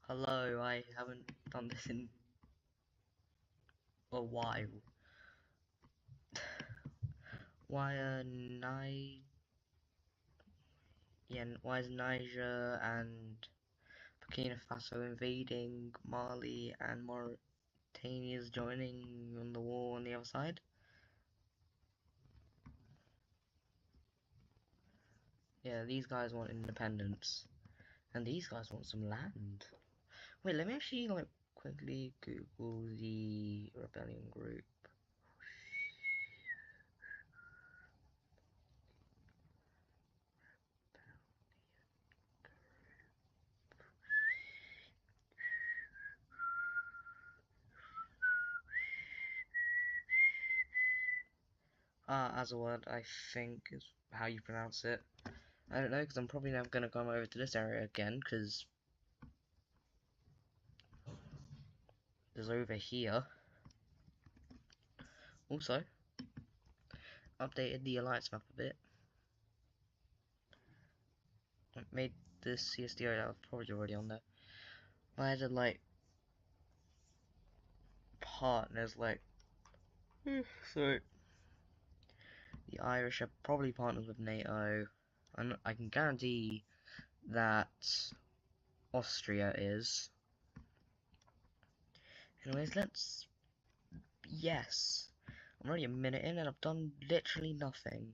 Hello, I haven't done this in a while. Why why is Niger and Burkina Faso invading Mali and Mauritania's joining on the war on the other side? Yeah, these guys want independence. And these guys want some land. Wait, let me actually like quickly Google the rebellion group. Azawad, I think is how you pronounce it. I don't know, because I'm probably never going to come over to this area again, because there's over here. Also, updated the alliance map a bit. Made the CSDO that was probably already on there. I added, like, partners, like, so, the Irish are probably partners with NATO. I can guarantee that Austria is. Anyways, yes. I'm already a minute in and I've done literally nothing.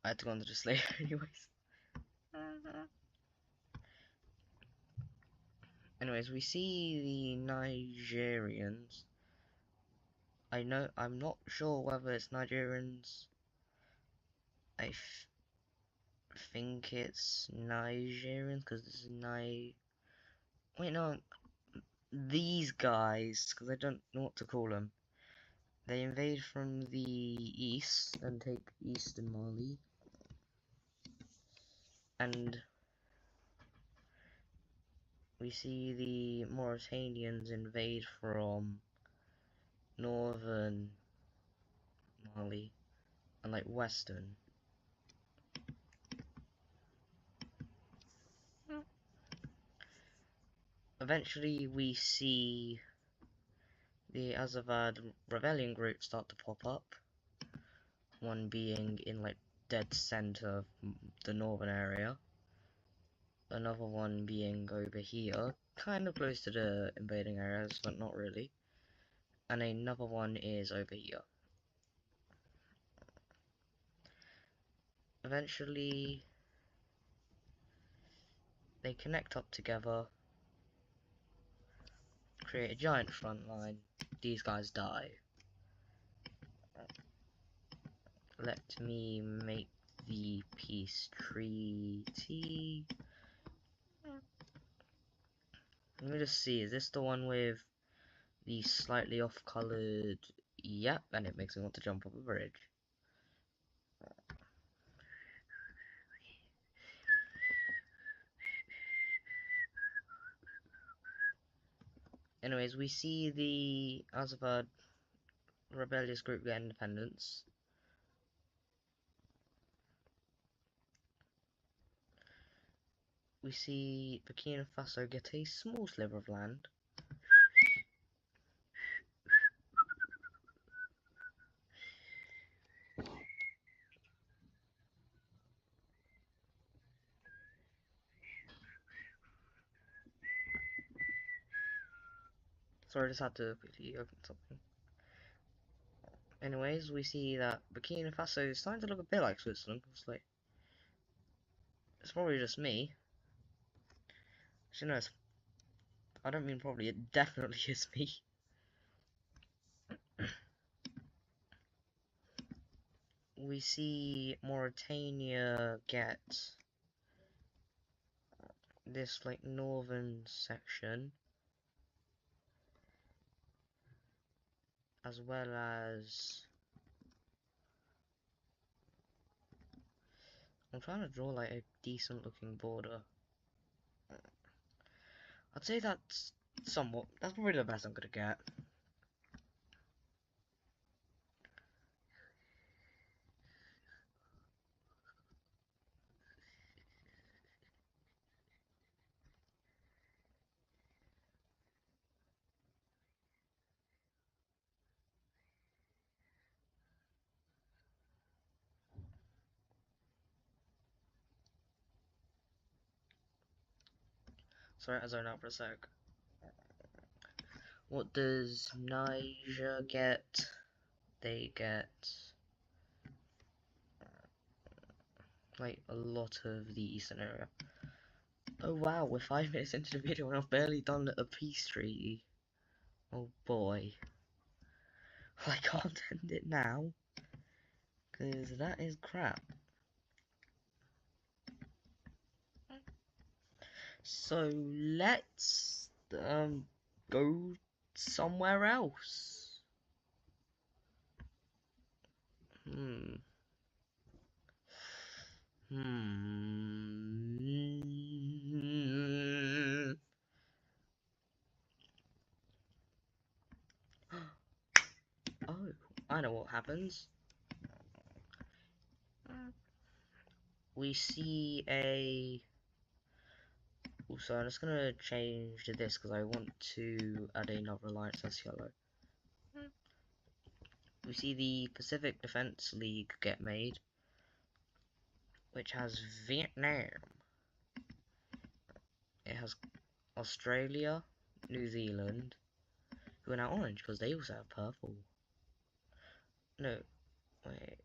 I had to go on the display anyways. Anyways, we see the Nigerians. I'm not sure whether it's Nigerians. I think it's Nigerians, because this is Wait, no, these guys, because I don't know what to call them. They invade from the east and take eastern Mali. And we see the Mauritanians invade from northern Mali and like western. Eventually we see the Azavad rebellion groups start to pop up. One being in like dead center of the northern area. Another one being over here, kind of close to the invading areas, but not really. And another one is over here. Eventually, they connect up together, create a giant front line. These guys die. Let me make the peace treaty. Let me just see, is this the one with the slightly off-coloured? Yep, and it makes me want to jump off a bridge. Anyways, we see the Azavad rebellious group get independence. We see Burkina Faso get a small sliver of land. Sorry, I just had to quickly open something. Anyways, we see that Burkina Faso is starting to look a bit like Switzerland. It's probably just me. Actually, no, I don't mean probably, it definitely is me. We see Mauritania get this like northern section, as well as I'm trying to draw like a decent looking border. I'd say that's probably the best I'm gonna get. Sorry, I zoned out for a sec. What does Niger get? They get like a lot of the eastern area. Oh wow, we're 5 minutes into the video and I've barely done a peace treaty. Oh boy. I can't end it now, because that is crap. So let's go somewhere else. Hmm. Oh, I know what happens. We see a... Also, I'm just gonna change to this because I want to add another alliance that's yellow. We see the Pacific Defense League get made, which has Vietnam. It has Australia, New Zealand, who are now orange because they also have purple. No, wait.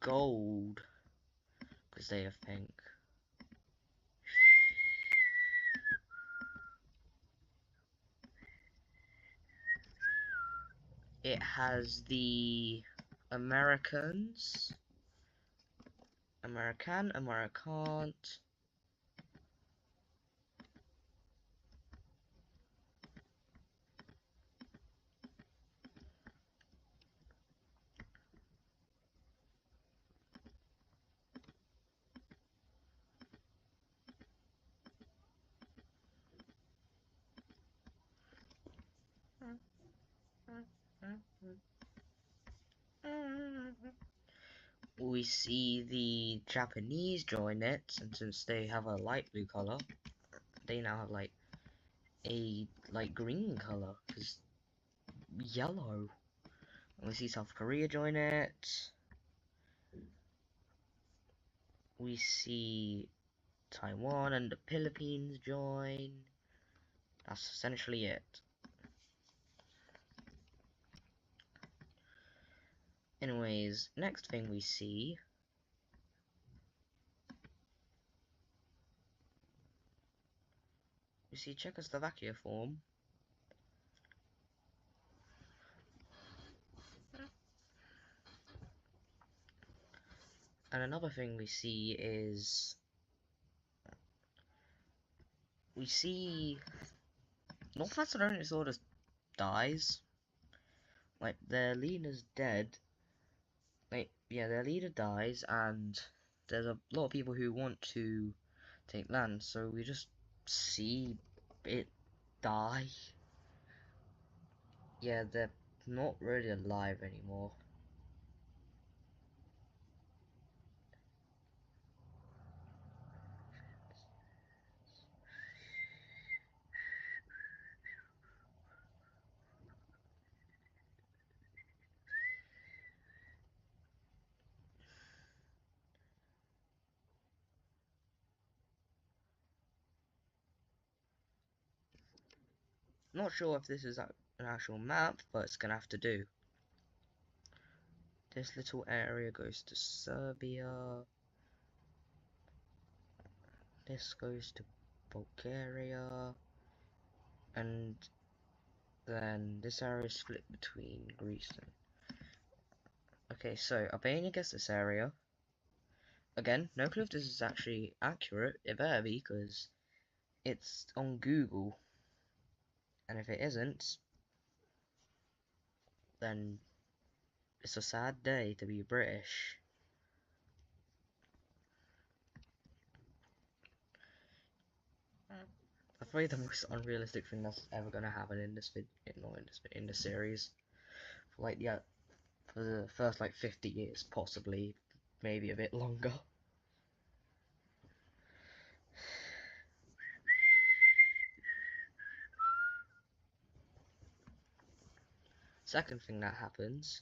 Gold, because they have pink. It has the Americans, Americant. We see the Japanese join it, and since they have a light blue color, they now have like a light green color, because yellow. And we see South Korea join it. We see Taiwan and the Philippines join. That's essentially it. Anyways, next thing we see Czechoslovakia form. And another thing we see is North Macedonia sort of dies. Like their leader's dead. Like yeah, their leader dies, and there's a lot of people who want to take land, so we just see it die. Yeah, they're not really alive anymore. Not sure if this is an actual map, but it's gonna have to do. This little area goes to Serbia. This goes to Bulgaria. And then this area is split between Greece and... Okay, so Albania gets this area. Again, no clue if this is actually accurate. It better be, because it's on Google. And if it isn't, then it's a sad day to be British. That's probably the most unrealistic thing that's ever gonna happen in this in this series. For like for the first like 50 years, possibly, maybe a bit longer. Second thing that happens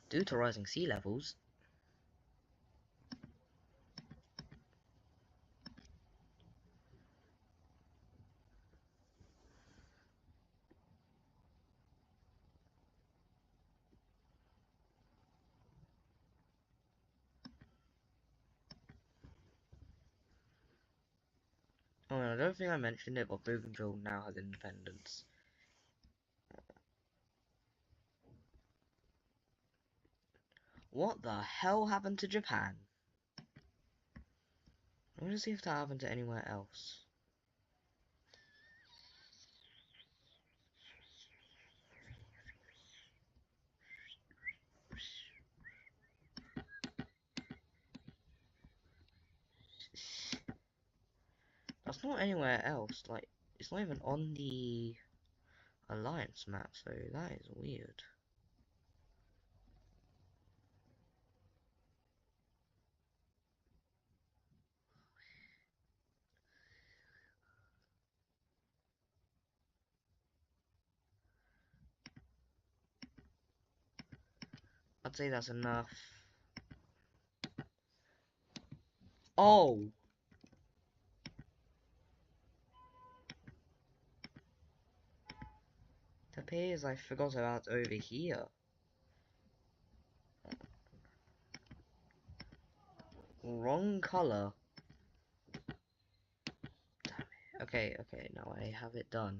Due to rising sea levels, oh, and I don't think I mentioned it, but Bougainville now has independence. What the hell happened to Japan? I want to see if that happened to anywhere else. That's not anywhere else, like, it's not even on the alliance map, so that is weird. I'd say that's enough. Oh! It appears I forgot about over here. Wrong colour. Damn it. Okay, now I have it done.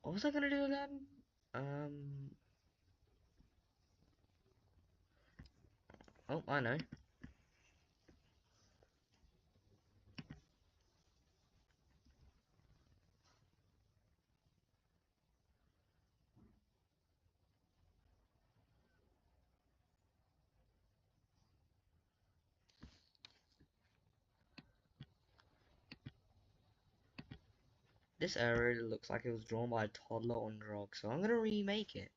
What was I gonna do again? Oh, I know. This area looks like it was drawn by a toddler on drugs, so I'm gonna remake it.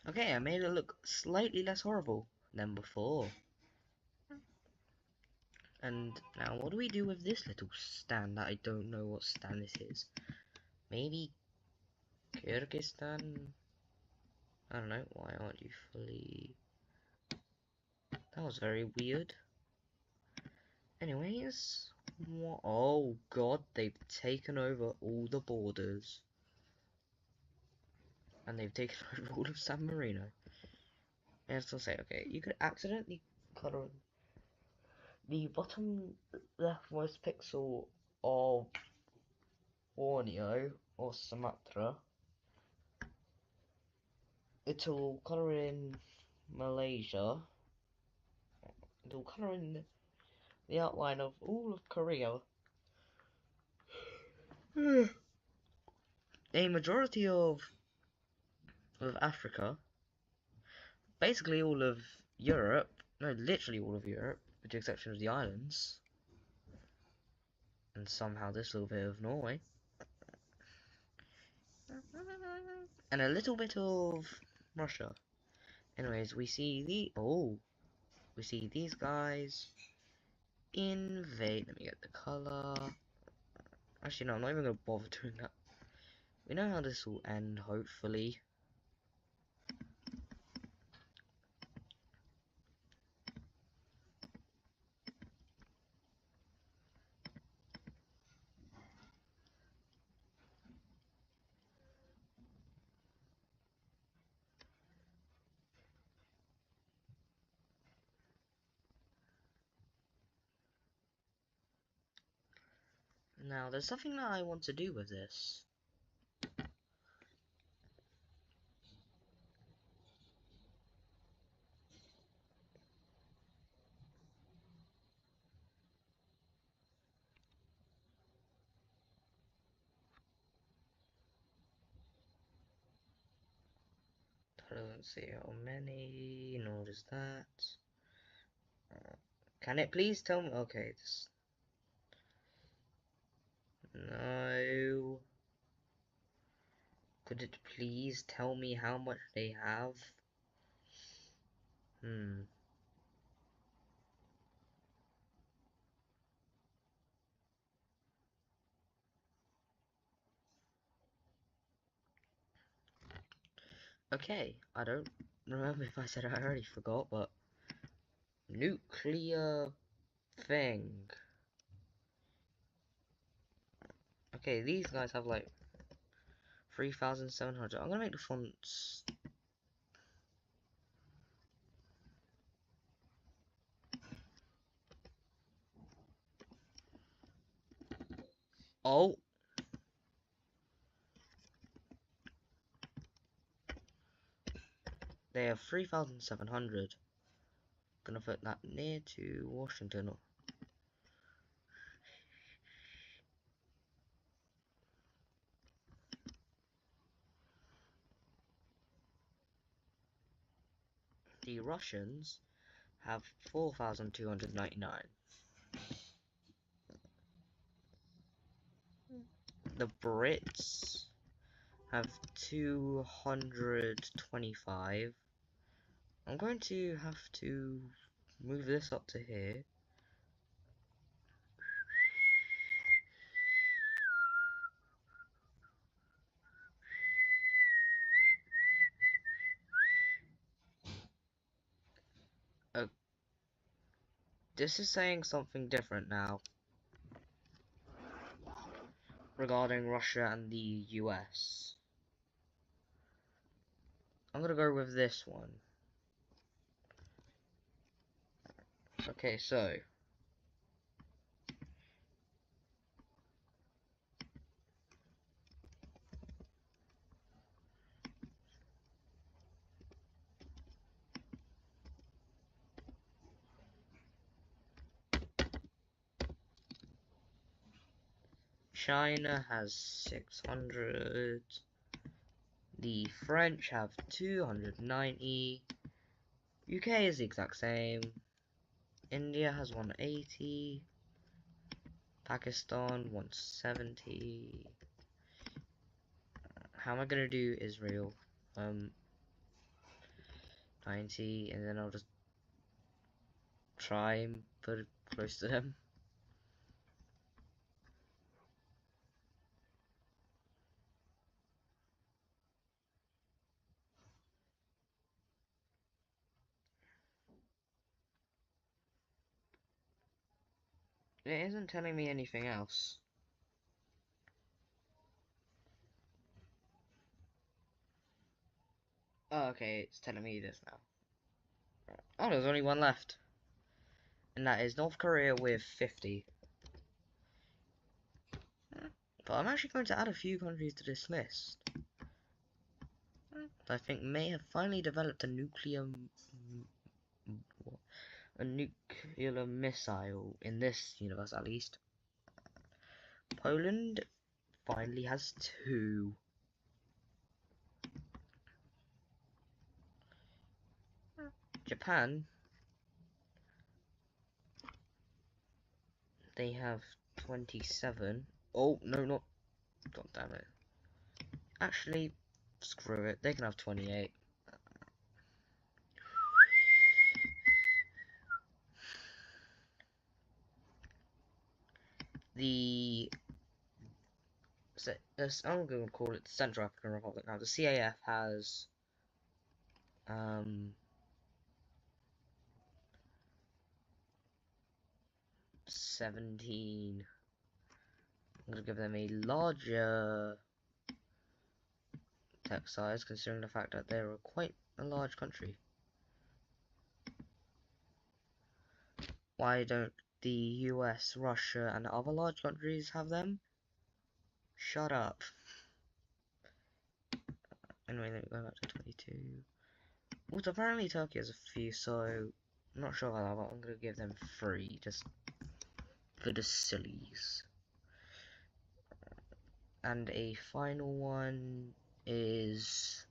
Okay, I made it look slightly less horrible than before. And now what do we do with this little stand that I don't know what stand this is? Maybe Kyrgyzstan? I don't know, why aren't you fully... That was very weird. Anyways, what? Oh god, they've taken over all the borders. And they've taken over all of San Marino. And still say, okay, you could accidentally colour the bottom leftmost pixel of Borneo or Sumatra. It'll colour in Malaysia. It'll colour in the outline of all of Korea. A majority of Africa. Basically all of Europe. No, literally all of Europe, with the exception of the islands. And somehow this little bit of Norway. And a little bit of Russia. Anyways, we see these guys invade. Let me get the color. Actually, no, I'm not even gonna bother doing that. We know how this will end, hopefully. Now, there's something that I want to do with this. doesn't say how many, nor does that. Can it please tell me? Okay, this. No. Could it please tell me how much they have? Okay, I don't remember if I said it, I already forgot, but nuclear thing. Okay, these guys have like 3,700. I'm gonna make the fonts. Oh! They have 3,700. Gonna put that near to Washington. The Russians have 4,299. The Brits have 225. I'm going to have to move this up to here. This is saying something different now regarding Russia and the US. I'm gonna go with this one. Okay, so China has 600. The French have 290. UK is the exact same. India has 180. Pakistan 170. How am I gonna do Israel? 90, and then I'll just try and put it close to them. It isn't telling me anything else. Oh, okay, it's telling me this now. Oh, there's only one left. And that is North Korea with 50. But I'm actually going to add a few countries to this list that I think may have finally developed a nuclear missile in this universe, at least. Poland finally has 2. Japan, they have 27. Oh, no, not. God damn it. Actually, screw it. They can have 28. I'm going to call it the Central African Republic now. The CAF has 17. I'm going to give them a larger text size, considering the fact that they're quite a large country. Why don't the US, Russia, and other large countries have them? Shut up. Anyway, let me go back to 22. Also, apparently Turkey has a few, so I'm not sure about that, but I'm going to give them 3, just for the sillies. And a final one is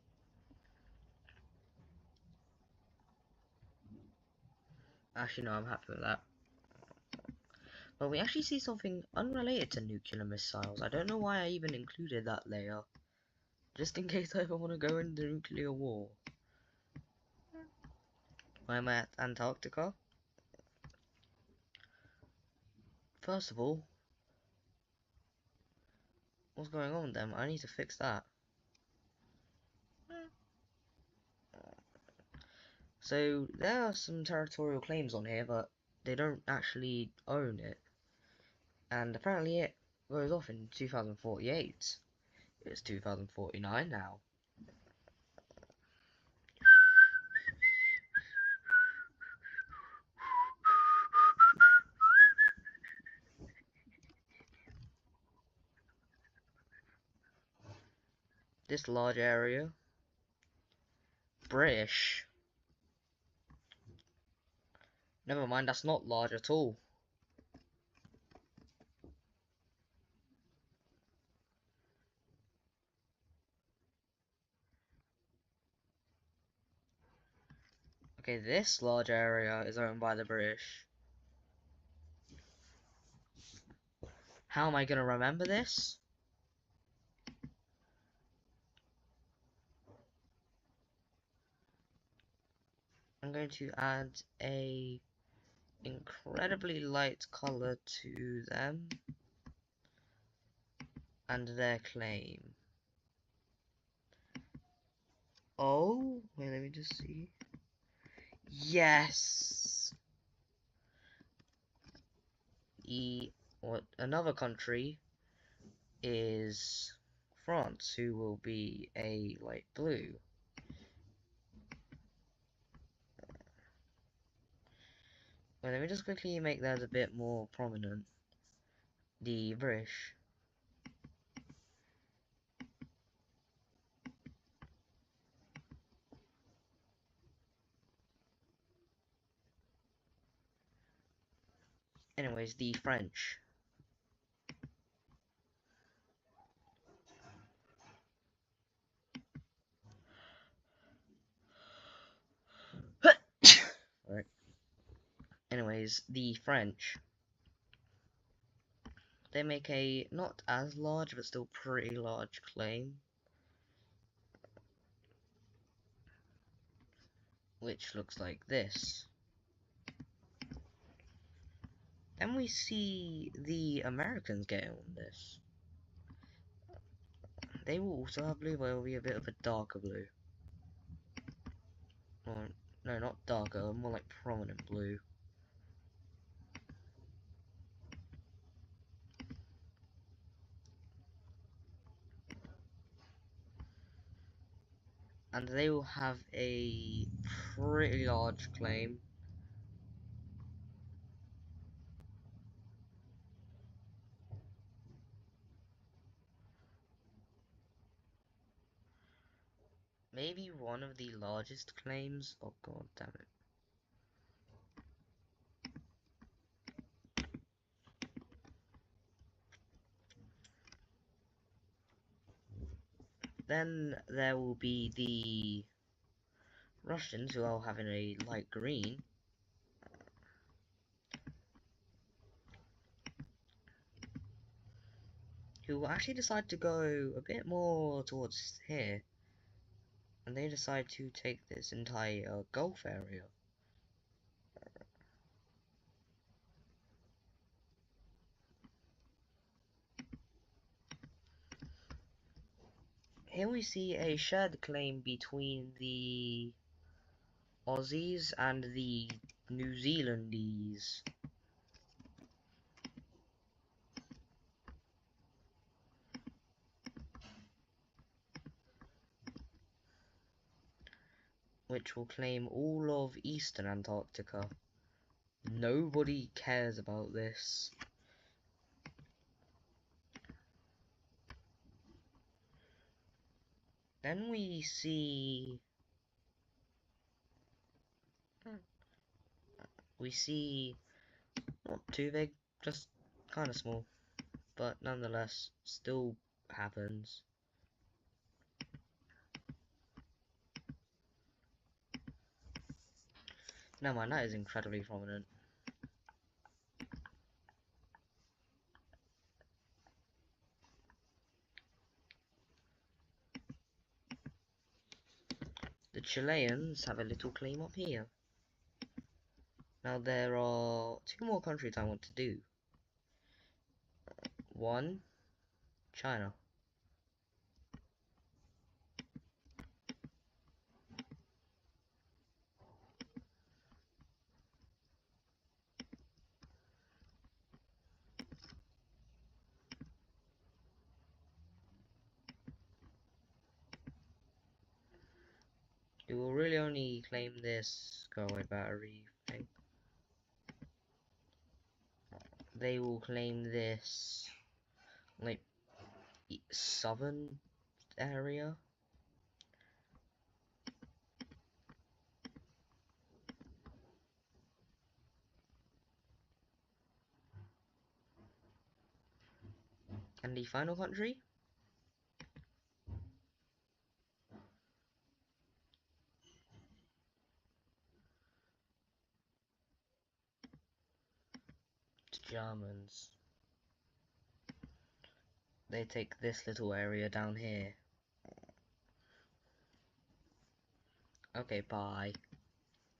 Actually, no, I'm happy with that. But we actually see something unrelated to nuclear missiles. I don't know why I even included that layer. Just in case I ever want to go into nuclear war. Why am I at Antarctica? First of all, what's going on with them? I need to fix that. So, there are some territorial claims on here, but they don't actually own it. And apparently it goes off in 2048. It's 2049 now. This large area. British. Never mind, that's not large at all. Okay, this large area is owned by the British. How am I gonna remember this? I'm going to add a incredibly light color to them and their claim. Oh, wait, let me just see. Yes! Another country is France, who will be a light blue. Well, let me just quickly make that a bit more prominent. The British. Anyways, the French. Right. Anyways, the French. They make a not as large, but still pretty large claim. Which looks like this. Then we see the Americans getting on this. They will also have blue, but it will be a bit of a darker blue. Or, no, not darker, more like prominent blue. And they will have a pretty large claim. Maybe one of the largest claims. Oh god damn it. Then there will be the Russians, who are having a light green. Who will actually decide to go a bit more towards here. And they decide to take this entire Gulf area. Here we see a shared claim between the Aussies and the New Zealandese. Which will claim all of Eastern Antarctica. Nobody cares about this. Then we see not too big, just kind of small, but nonetheless still happens. Never mind, that is incredibly prominent. The Chileans have a little claim up here. Now there are 2 more countries I want to do. One, China. You will really only claim this go-away battery thing. They will claim this, like, southern area. And the final country? The Germans. They take this little area down here. Okay, bye.